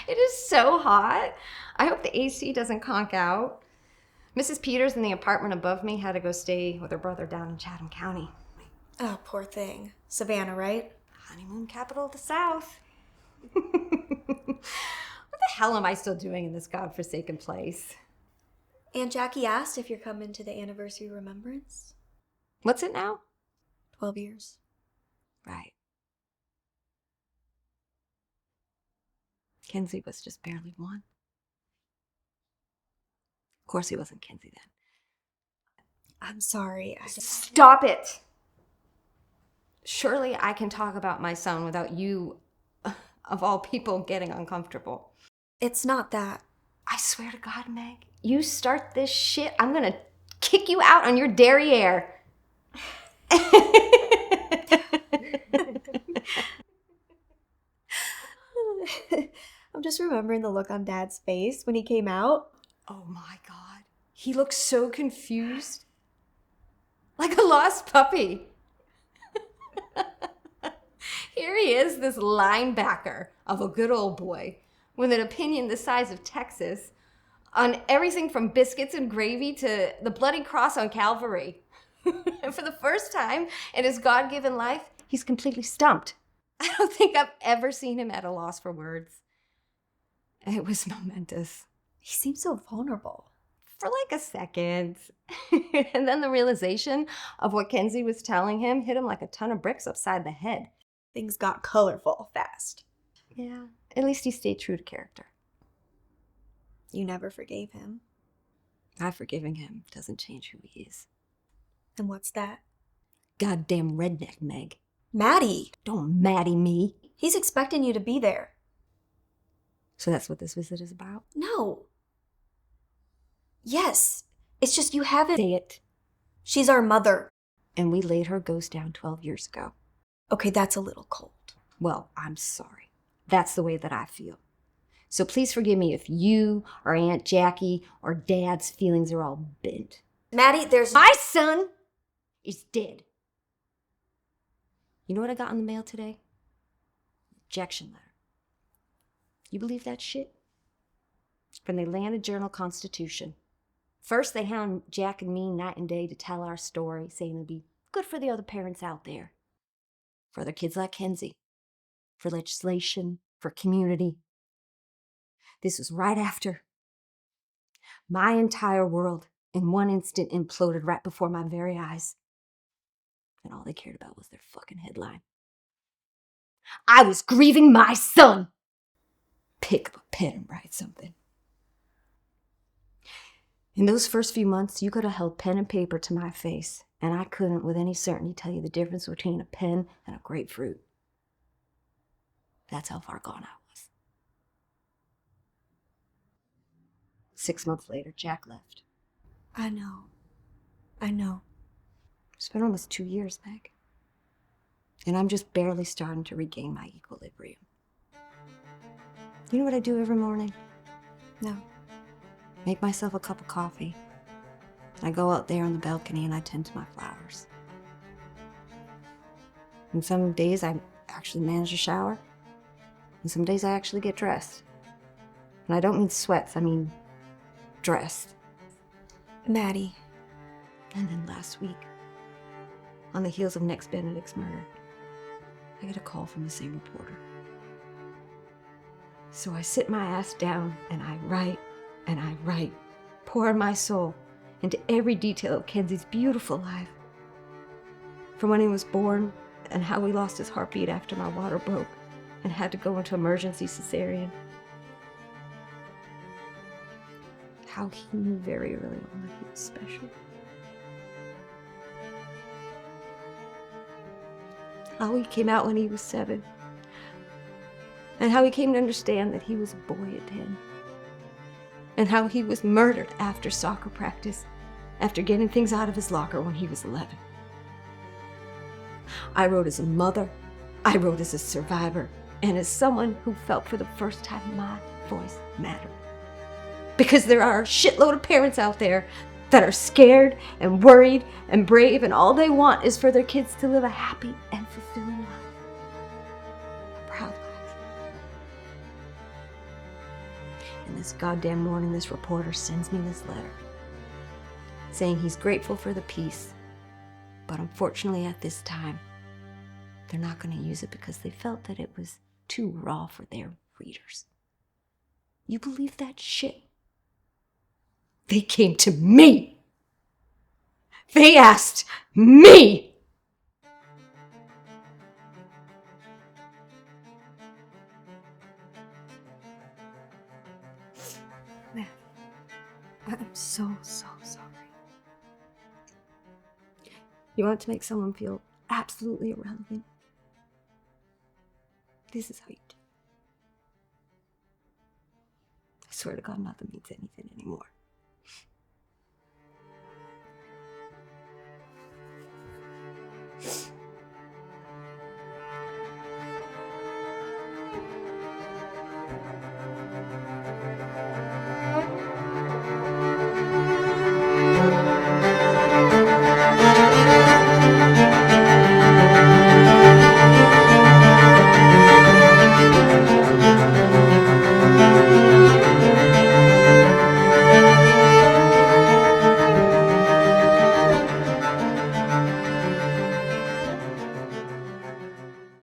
It is so hot. I hope the AC doesn't conk out. Mrs. Peters in the apartment above me had to go stay with her brother down in Chatham County. Oh, poor thing. Savannah, right? Honeymoon capital of the South. What the hell am I still doing in this godforsaken place? Aunt Jackie asked if you're coming to the anniversary remembrance. What's it now? 12 years. Right. Kenzie was just barely 1. Of course he wasn't Kenzie then. I'm sorry. Stop it! Surely I can talk about my son without you, of all people, getting uncomfortable. It's not that. I swear to God, Meg, you start this shit, I'm gonna kick you out on your derriere. I'm just remembering the look on Dad's face when he came out. Oh my God. He looks so confused. Like a lost puppy. Here he is, this linebacker of a good old boy with an opinion the size of Texas on everything from biscuits and gravy to the bloody cross on Calvary. And for the first time in his God-given life, he's completely stumped. I don't think I've ever seen him at a loss for words. It was momentous. He seemed so vulnerable. For like a second. And then the realization of what Kenzie was telling him hit him like a ton of bricks upside the head. Things got colorful fast. Yeah, at least he stayed true to character. You never forgave him. My forgiving him doesn't change who he is. And what's that? Goddamn redneck, Meg. Maddie! Don't Maddie me. He's expecting you to be there. So that's what this visit is about? No. Yes. It's just you haven't... Say it. She's our mother. And we laid her ghost down 12 years ago. Okay, that's a little cold. Well, I'm sorry. That's the way that I feel. So please forgive me if you or Aunt Jackie or Dad's feelings are all bent. Maddie, there's... My son is dead. You know what I got in the mail today? Rejection letter. You believe that shit? From the Atlanta Journal-Constitution. First, they hound Jack and me night and day to tell our story, saying it'd be good for the other parents out there. For other kids like Kenzie. For legislation. For community. This was right after my entire world in one instant imploded right before my very eyes. And all they cared about was their fucking headline. I was grieving my son! Pick up a pen and write something. In those first few months, you could have held pen and paper to my face, and I couldn't with any certainty tell you the difference between a pen and a grapefruit. That's how far gone I was. 6 months later, Jack left. I know. It's been almost 2 years, Meg. And I'm just barely starting to regain my equilibrium. You know what I do every morning? No. Make myself a cup of coffee. I go out there on the balcony and I tend to my flowers. And some days I actually manage to shower. And some days I actually get dressed. And I don't mean sweats, I mean dressed. Maddie. And then last week, on the heels of Next Benedict's murder, I get a call from the same reporter. So I sit my ass down and I write, pouring my soul into every detail of Kenzie's beautiful life. From when he was born and how he lost his heartbeat after my water broke and had to go into emergency cesarean. How he knew very early on that he was special. How he came out when he was 7. And how he came to understand that he was a boy at 10. And how he was murdered after soccer practice, after getting things out of his locker when he was 11. I wrote as a mother, I wrote as a survivor, and as someone who felt for the first time my voice mattered. Because there are a shitload of parents out there that are scared and worried and brave, and all they want is for their kids to live a happy and fulfilling life. A proud life. this goddamn morning, this reporter sends me this letter saying he's grateful for the piece, but unfortunately at this time, they're not going to use it because they felt that it was too raw for their readers. You believe that shit? They came to me. They asked me. Man, I'm so sorry. You want to make someone feel absolutely irrelevant? This is how you do. I swear to God, nothing means anything anymore.